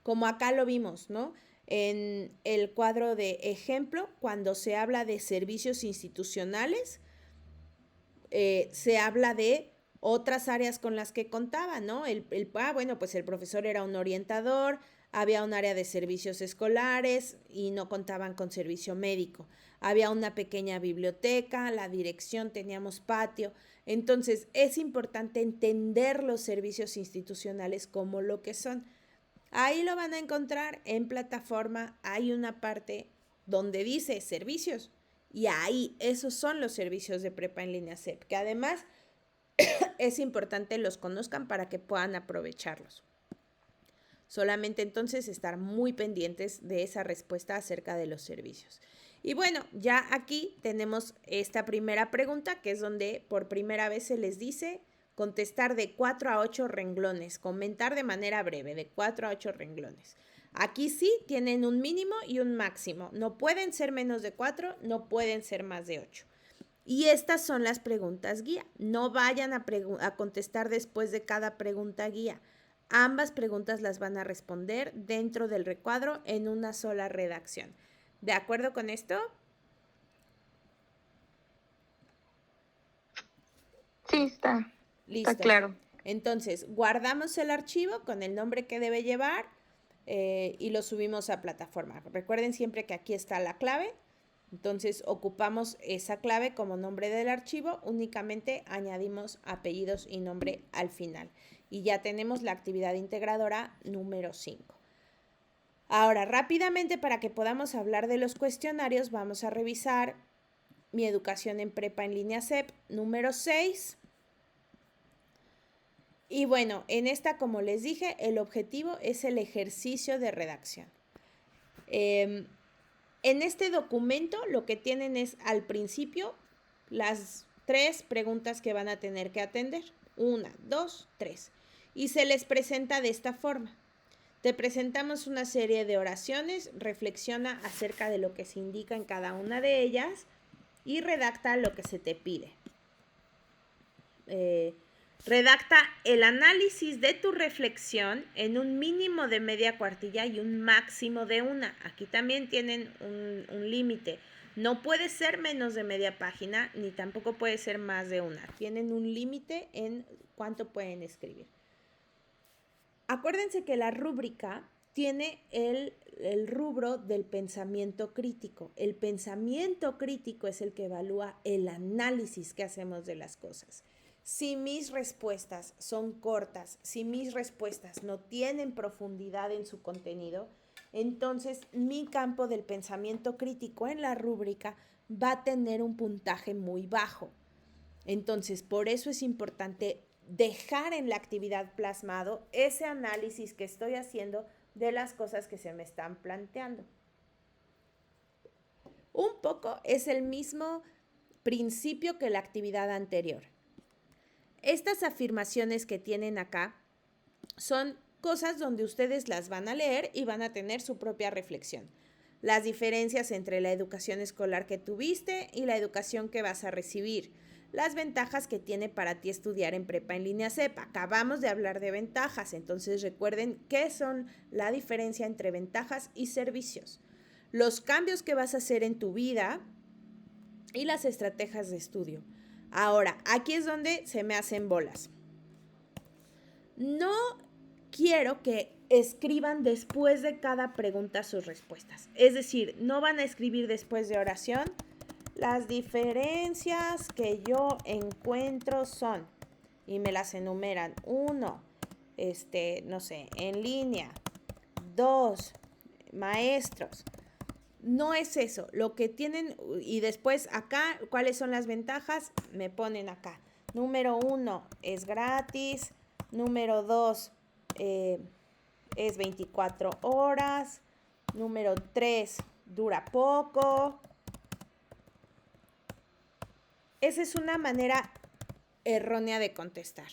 Como acá lo vimos, ¿no? En el cuadro de ejemplo, cuando se habla de servicios institucionales, se habla de otras áreas con las que contaba, ¿no? Bueno, pues el profesor era un orientador, había un área de servicios escolares y no contaban con servicio médico. Había una pequeña biblioteca, la dirección, teníamos patio. Entonces, es importante entender los servicios institucionales como lo que son. Ahí lo van a encontrar en plataforma, hay una parte donde dice servicios y ahí esos son los servicios de prepa en línea SEP, que además es importante los conozcan para que puedan aprovecharlos. Solamente entonces estar muy pendientes de esa respuesta acerca de los servicios. Y bueno, ya aquí tenemos esta primera pregunta, que es donde por primera vez se les dice contestar de 4 a 8 renglones, comentar de manera breve, de 4 a 8 renglones. Aquí sí tienen un mínimo y un máximo. No pueden ser menos de 4, no pueden ser más de 8. Y estas son las preguntas guía. No vayan a contestar después de cada pregunta guía. Ambas preguntas las van a responder dentro del recuadro en una sola redacción. ¿De acuerdo con esto? Sí, está Listo. claro. Entonces, guardamos el archivo con el nombre que debe llevar y lo subimos a plataforma. Recuerden siempre que aquí está la clave. Entonces, ocupamos esa clave como nombre del archivo. Únicamente añadimos apellidos y nombre al final. Y ya tenemos la actividad integradora número 5. Ahora, rápidamente, para que podamos hablar de los cuestionarios, vamos a revisar mi educación en prepa en línea CEP número 6. Y bueno, en esta, como les dije, el objetivo es el ejercicio de redacción. En este documento lo que tienen es al principio las 3 preguntas que van a tener que atender. 1, 2, 3. Y se les presenta de esta forma. Te presentamos una serie de oraciones, reflexiona acerca de lo que se indica en cada una de ellas y redacta lo que se te pide. Redacta el análisis de tu reflexión en un mínimo de media cuartilla y un máximo de una. Aquí también tienen un límite. No puede ser menos de media página, ni tampoco puede ser más de una. Tienen un límite en cuánto pueden escribir. Acuérdense que la rúbrica tiene el rubro del pensamiento crítico. El pensamiento crítico es el que evalúa el análisis que hacemos de las cosas. Si mis respuestas son cortas, si mis respuestas no tienen profundidad en su contenido, entonces mi campo del pensamiento crítico en la rúbrica va a tener un puntaje muy bajo. Entonces, por eso es importante dejar en la actividad plasmado ese análisis que estoy haciendo de las cosas que se me están planteando. Un poco es el mismo principio que la actividad anterior. Estas afirmaciones que tienen acá son cosas donde ustedes las van a leer y van a tener su propia reflexión. Las diferencias entre la educación escolar que tuviste y la educación que vas a recibir. Las ventajas que tiene para ti estudiar en prepa en línea CEP. Acabamos de hablar de ventajas, entonces recuerden qué son la diferencia entre ventajas y servicios. Los cambios que vas a hacer en tu vida y las estrategias de estudio. Ahora, aquí es donde se me hacen bolas. No quiero que escriban después de cada pregunta sus respuestas. Es decir, no van a escribir después de oración. Las diferencias que yo encuentro son, y me las enumeran. 1, no sé, en línea. 2, maestros. No es eso. Lo que tienen, y después acá, ¿cuáles son las ventajas? Me ponen acá. Número 1, es gratis. Número 2, es 24 horas. Número 3, dura poco. Esa es una manera errónea de contestar.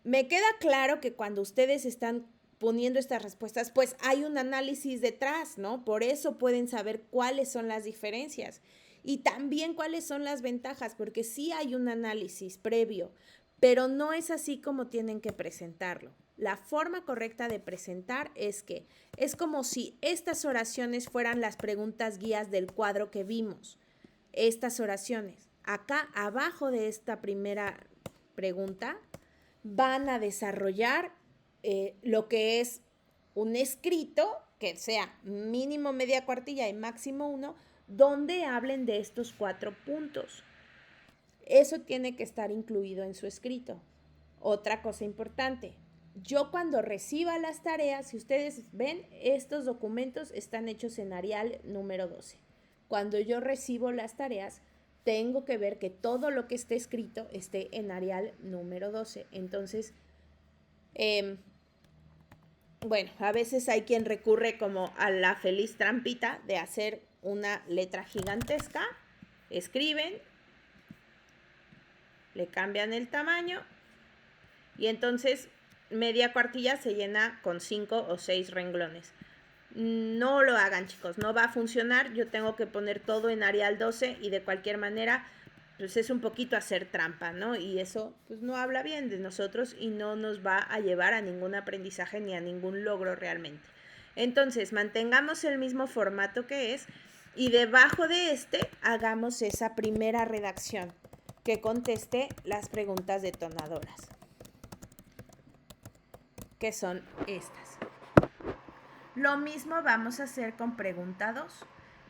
Me queda claro que cuando ustedes están poniendo estas respuestas, pues hay un análisis detrás, ¿no? Por eso pueden saber cuáles son las diferencias y también cuáles son las ventajas, porque sí hay un análisis previo, pero no es así como tienen que presentarlo. La forma correcta de presentar es que es como si estas oraciones fueran las preguntas guías del cuadro que vimos. Estas oraciones. Acá abajo de esta primera pregunta van a desarrollar lo que es un escrito que sea mínimo media cuartilla y máximo 1, donde hablen de estos 4 puntos. Eso tiene que estar incluido en su escrito. Otra cosa importante, yo cuando reciba las tareas, si ustedes ven, estos documentos están hechos en Arial número 12. Cuando yo recibo las tareas, tengo que ver que todo lo que esté escrito esté en Arial número 12. Entonces, bueno, a veces hay quien recurre como a la feliz trampita de hacer una letra gigantesca, escriben, le cambian el tamaño y entonces media cuartilla se llena con 5 o 6 renglones. No lo hagan, chicos, no va a funcionar. Yo tengo que poner todo en Arial 12 y de cualquier manera pues es un poquito hacer trampa, ¿no? Y eso pues no habla bien de nosotros y no nos va a llevar a ningún aprendizaje ni a ningún logro realmente. Entonces, mantengamos el mismo formato que es y debajo de este hagamos esa primera redacción que conteste las preguntas detonadoras, que son estas. Lo mismo vamos a hacer con pregunta 2.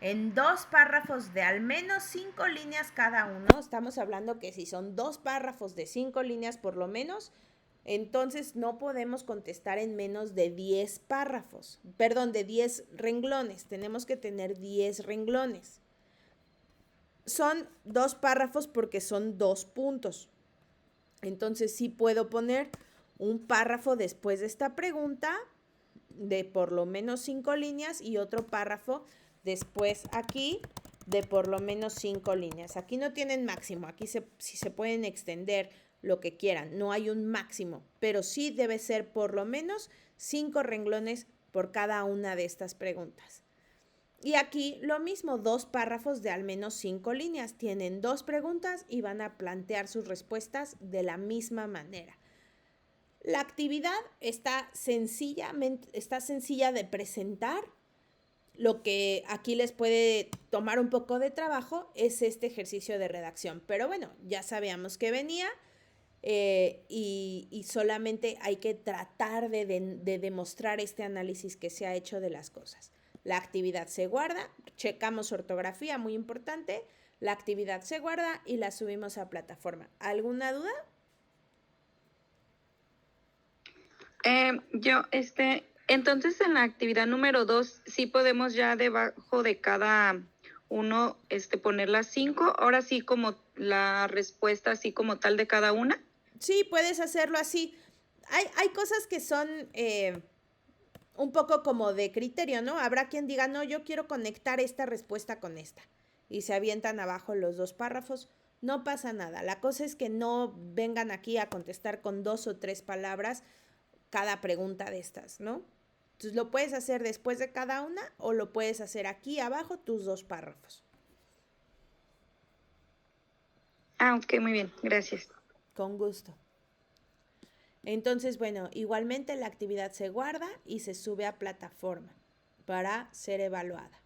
En 2 párrafos de al menos 5 líneas cada uno, estamos hablando que si son 2 párrafos de 5 líneas por lo menos, entonces no podemos contestar en menos de 10 párrafos, perdón, de 10 renglones, tenemos que tener 10 renglones. Son 2 párrafos porque son 2 puntos, entonces sí puedo poner un párrafo después de esta pregunta de por lo menos 5 líneas y otro párrafo después aquí de por lo menos 5 líneas. Aquí no tienen máximo, aquí sí se pueden extender lo que quieran, no hay un máximo, pero sí debe ser por lo menos 5 renglones por cada una de estas preguntas. Y aquí lo mismo, 2 párrafos de al menos 5 líneas, tienen 2 preguntas y van a plantear sus respuestas de la misma manera. La actividad está sencilla de presentar. Lo que aquí les puede tomar un poco de trabajo es este ejercicio de redacción. Pero bueno, ya sabíamos que venía y solamente hay que tratar de demostrar este análisis que se ha hecho de las cosas. La actividad se guarda, checamos ortografía, muy importante. La actividad se guarda y la subimos a plataforma. ¿Alguna duda? Entonces en la actividad número 2, sí podemos ya debajo de cada uno, poner las 5, ahora sí como la respuesta así como tal de cada una. Sí, puedes hacerlo así. Hay cosas que son un poco como de criterio, ¿no? Habrá quien diga, no, yo quiero conectar esta respuesta con esta. Y se avientan abajo los 2 párrafos. No pasa nada. La cosa es que no vengan aquí a contestar con 2 o 3 palabras cada pregunta de estas, ¿no? Entonces lo puedes hacer después de cada una o lo puedes hacer aquí abajo tus 2 párrafos. Ok, muy bien, gracias. Con gusto. Entonces, bueno, igualmente la actividad se guarda y se sube a plataforma para ser evaluada.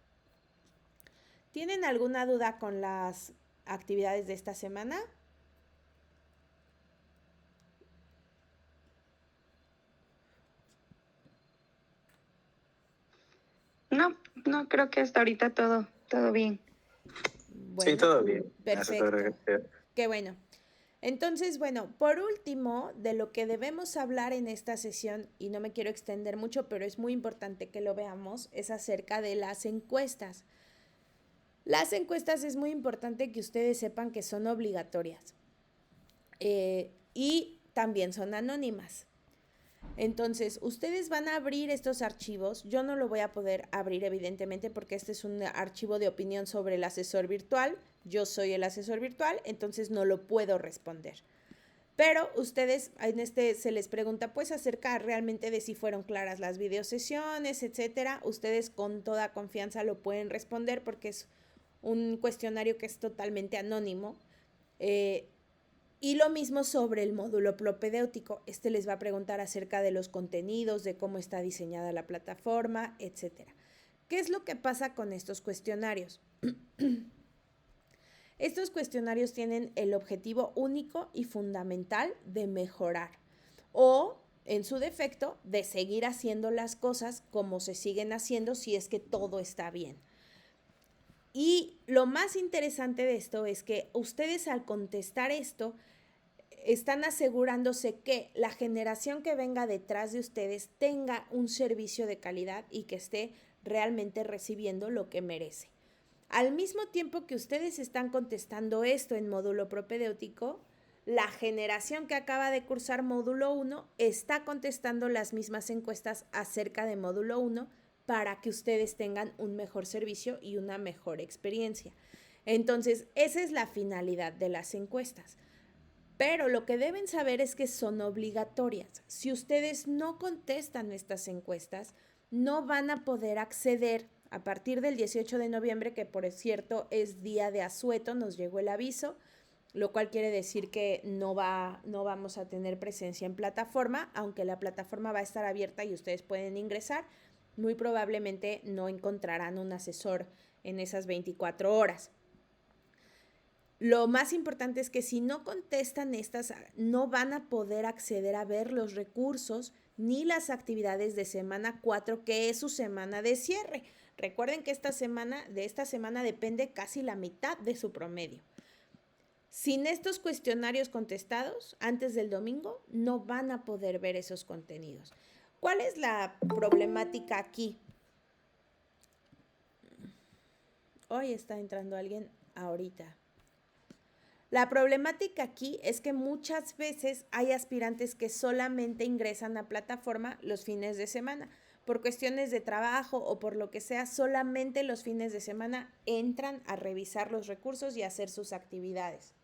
¿Tienen alguna duda con las actividades de esta semana? No, creo que hasta ahorita todo bien. Bueno, sí, todo bien. Perfecto. Qué bueno. Entonces, bueno, por último, de lo que debemos hablar en esta sesión, y no me quiero extender mucho, pero es muy importante que lo veamos, es acerca de las encuestas. Las encuestas es muy importante que ustedes sepan que son obligatorias y también son anónimas. Entonces, ustedes van a abrir estos archivos. Yo no lo voy a poder abrir, evidentemente, porque este es un archivo de opinión sobre el asesor virtual. Yo soy el asesor virtual, entonces no lo puedo responder. Pero ustedes, se les pregunta, pues, acerca realmente de si fueron claras las videosesiones, etcétera. Ustedes con toda confianza lo pueden responder porque es un cuestionario que es totalmente anónimo. Y lo mismo sobre el módulo propedéutico. Les va a preguntar acerca de los contenidos, de cómo está diseñada la plataforma, etc. ¿Qué es lo que pasa con estos cuestionarios? Estos cuestionarios tienen el objetivo único y fundamental de mejorar o, en su defecto, de seguir haciendo las cosas como se siguen haciendo si es que todo está bien. Y lo más interesante de esto es que ustedes al contestar esto están asegurándose que la generación que venga detrás de ustedes tenga un servicio de calidad y que esté realmente recibiendo lo que merece. Al mismo tiempo que ustedes están contestando esto en módulo propedéutico, la generación que acaba de cursar módulo 1 está contestando las mismas encuestas acerca de módulo 1 para que ustedes tengan un mejor servicio y una mejor experiencia. Entonces, esa es la finalidad de las encuestas. Pero lo que deben saber es que son obligatorias. Si ustedes no contestan estas encuestas, no van a poder acceder a partir del 18 de noviembre, que por cierto es día de asueto, nos llegó el aviso, lo cual quiere decir que no vamos a tener presencia en plataforma, aunque la plataforma va a estar abierta y ustedes pueden ingresar. Muy probablemente no encontrarán un asesor en esas 24 horas. Lo más importante es que si no contestan estas, no van a poder acceder a ver los recursos ni las actividades de semana 4, que es su semana de cierre. Recuerden que de esta semana depende casi la mitad de su promedio. Sin estos cuestionarios contestados antes del domingo, no van a poder ver esos contenidos. ¿Cuál es la problemática aquí? Hoy está entrando alguien ahorita. La problemática aquí es que muchas veces hay aspirantes que solamente ingresan a plataforma los fines de semana. Por cuestiones de trabajo o por lo que sea, solamente los fines de semana entran a revisar los recursos y a hacer sus actividades.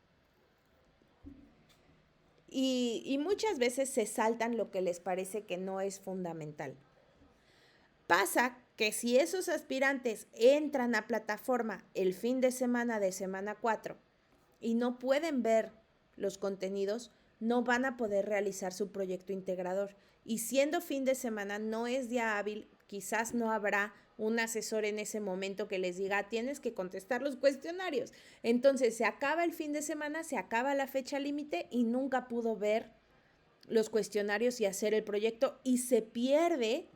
Y muchas veces se saltan lo que les parece que no es fundamental. Pasa que si esos aspirantes entran a plataforma el fin de semana 4 y no pueden ver los contenidos, no van a poder realizar su proyecto integrador. Y siendo fin de semana, no es día hábil, quizás no habrá un asesor en ese momento que les diga, tienes que contestar los cuestionarios. Entonces se acaba el fin de semana, se acaba la fecha límite y nunca pudo ver los cuestionarios y hacer el proyecto y se pierde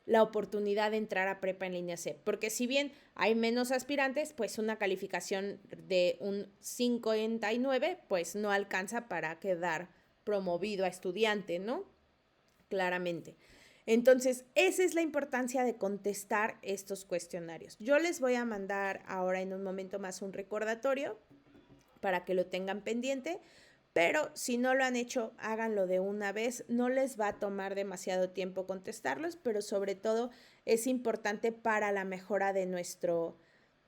la oportunidad de entrar a prepa en línea C, porque si bien hay menos aspirantes, pues una calificación de un 59, pues no alcanza para quedar promovido a estudiante, ¿no? Claramente. Entonces, esa es la importancia de contestar estos cuestionarios. Yo les voy a mandar ahora en un momento más un recordatorio para que lo tengan pendiente, pero si no lo han hecho, háganlo de una vez. No les va a tomar demasiado tiempo contestarlos, pero sobre todo es importante para la mejora de nuestro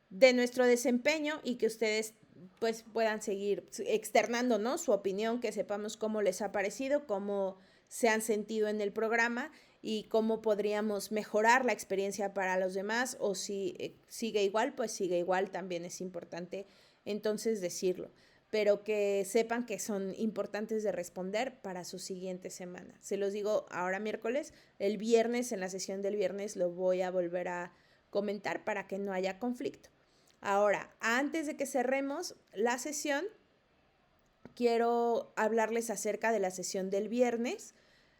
desempeño y que ustedes pues puedan seguir externando, ¿no?, su opinión, que sepamos cómo les ha parecido, cómo se han sentido en el programa y cómo podríamos mejorar la experiencia para los demás, o si sigue igual, pues sigue igual, también es importante entonces decirlo, pero que sepan que son importantes de responder para su siguiente semana. Se los digo ahora miércoles, el viernes, en la sesión del viernes lo voy a volver a comentar para que no haya conflicto. Ahora, antes de que cerremos la sesión, quiero hablarles acerca de la sesión del viernes.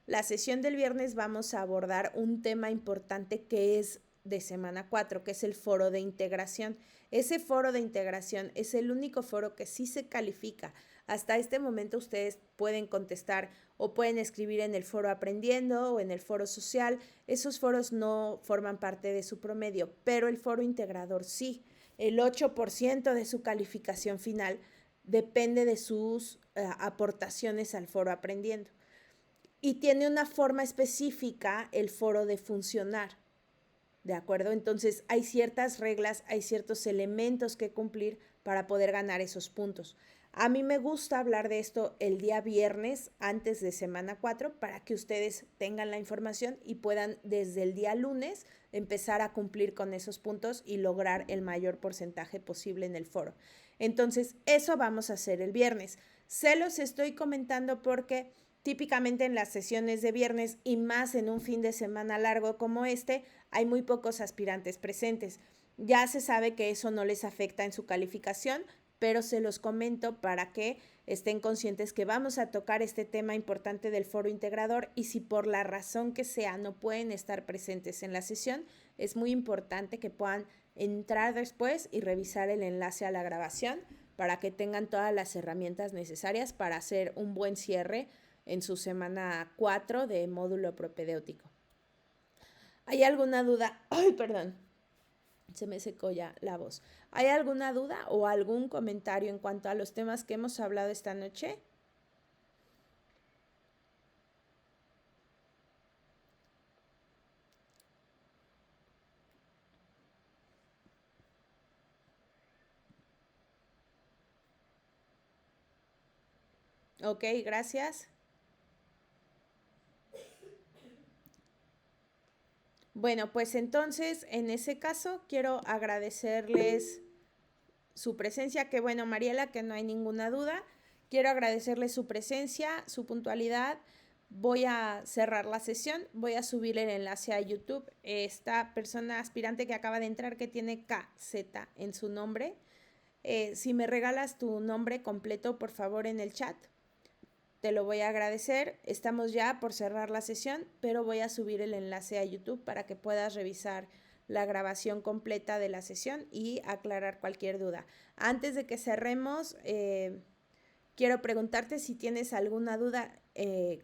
La sesión del viernes vamos a abordar un tema importante que es de semana 4, que es el foro de integración. Ese foro de integración es el único foro que sí se califica. Hasta este momento ustedes pueden contestar o pueden escribir en el foro aprendiendo o en el foro social. Esos foros no forman parte de su promedio, pero el foro integrador sí. El 8% de su calificación final depende de sus aportaciones al foro aprendiendo. Y tiene una forma específica el foro de funcionar, ¿de acuerdo? Entonces hay ciertas reglas, hay ciertos elementos que cumplir para poder ganar esos puntos. A mí me gusta hablar de esto el día viernes antes de semana 4 para que ustedes tengan la información y puedan desde el día lunes empezar a cumplir con esos puntos y lograr el mayor porcentaje posible en el foro. Entonces, eso vamos a hacer el viernes. Se los estoy comentando porque típicamente en las sesiones de viernes y más en un fin de semana largo como este, hay muy pocos aspirantes presentes. Ya se sabe que eso no les afecta en su calificación, pero se los comento para que estén conscientes que vamos a tocar este tema importante del foro integrador y si por la razón que sea no pueden estar presentes en la sesión, es muy importante que puedan entrar después y revisar el enlace a la grabación para que tengan todas las herramientas necesarias para hacer un buen cierre en su semana 4 de módulo propedéutico. ¿Hay alguna duda? ¡Ay, perdón! Se me secó ya la voz. ¿Hay alguna duda o algún comentario en cuanto a los temas que hemos hablado esta noche? Ok, gracias. Bueno, pues entonces, en ese caso, quiero agradecerles su presencia, que bueno, Mariela, que no hay ninguna duda. Quiero agradecerles su presencia, su puntualidad. Voy a cerrar la sesión, voy a subir el enlace a YouTube. Esta persona aspirante que acaba de entrar, que tiene KZ en su nombre, si me regalas tu nombre completo, por favor, en el chat, te lo voy a agradecer. Estamos ya por cerrar la sesión, pero voy a subir el enlace a YouTube para que puedas revisar la grabación completa de la sesión y aclarar cualquier duda. Antes de que cerremos, quiero preguntarte si tienes alguna duda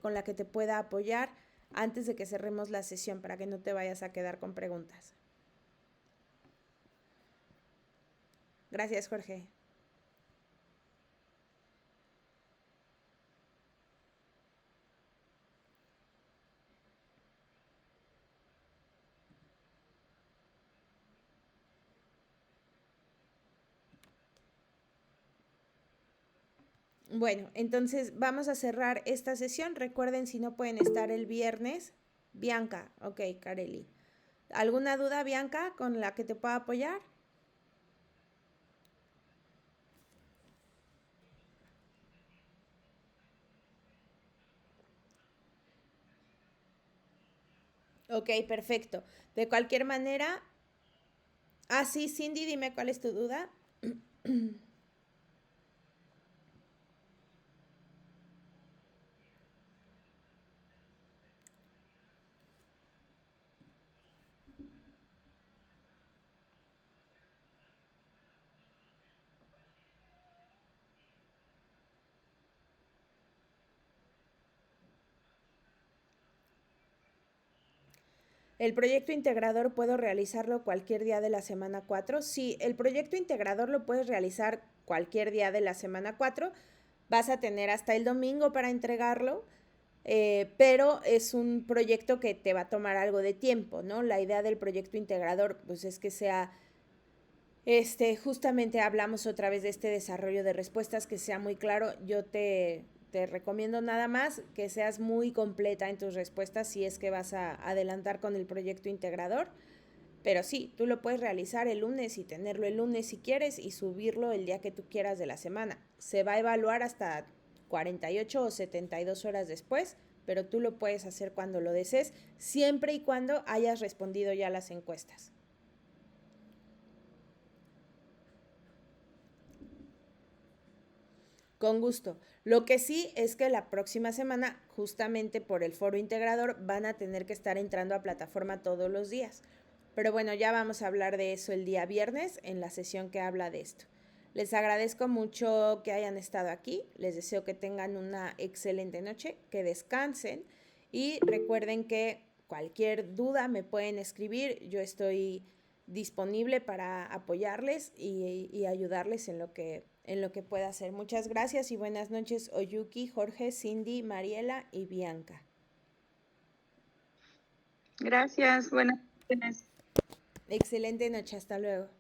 con la que te pueda apoyar antes de que cerremos la sesión, para que no te vayas a quedar con preguntas. Gracias, Jorge. Bueno, entonces vamos a cerrar esta sesión. Recuerden, si no pueden estar el viernes. Bianca, ok, Carely. ¿Alguna duda, Bianca, con la que te pueda apoyar? Ok, perfecto. De cualquier manera... Ah, sí, Cindy, dime cuál es tu duda. ¿El proyecto integrador puedo realizarlo cualquier día de la semana 4? Sí, el proyecto integrador lo puedes realizar cualquier día de la semana 4. Vas a tener hasta el domingo para entregarlo, pero es un proyecto que te va a tomar algo de tiempo, ¿no? La idea del proyecto integrador, pues, es que sea... justamente hablamos otra vez de este desarrollo de respuestas, que sea muy claro. Yo te recomiendo nada más que seas muy completa en tus respuestas si es que vas a adelantar con el proyecto integrador. Pero sí, tú lo puedes realizar el lunes y tenerlo el lunes si quieres y subirlo el día que tú quieras de la semana. Se va a evaluar hasta 48 o 72 horas después, pero tú lo puedes hacer cuando lo desees, siempre y cuando hayas respondido ya las encuestas. Con gusto. Lo que sí es que la próxima semana, justamente por el foro integrador, van a tener que estar entrando a plataforma todos los días. Pero bueno, ya vamos a hablar de eso el día viernes en la sesión que habla de esto. Les agradezco mucho que hayan estado aquí. Les deseo que tengan una excelente noche, que descansen y recuerden que cualquier duda me pueden escribir. Yo estoy disponible para apoyarles y ayudarles en lo que pueda hacer. Muchas gracias y buenas noches, Oyuki, Jorge, Cindy, Mariela y Bianca. Gracias, buenas noches. Excelente noche, hasta luego.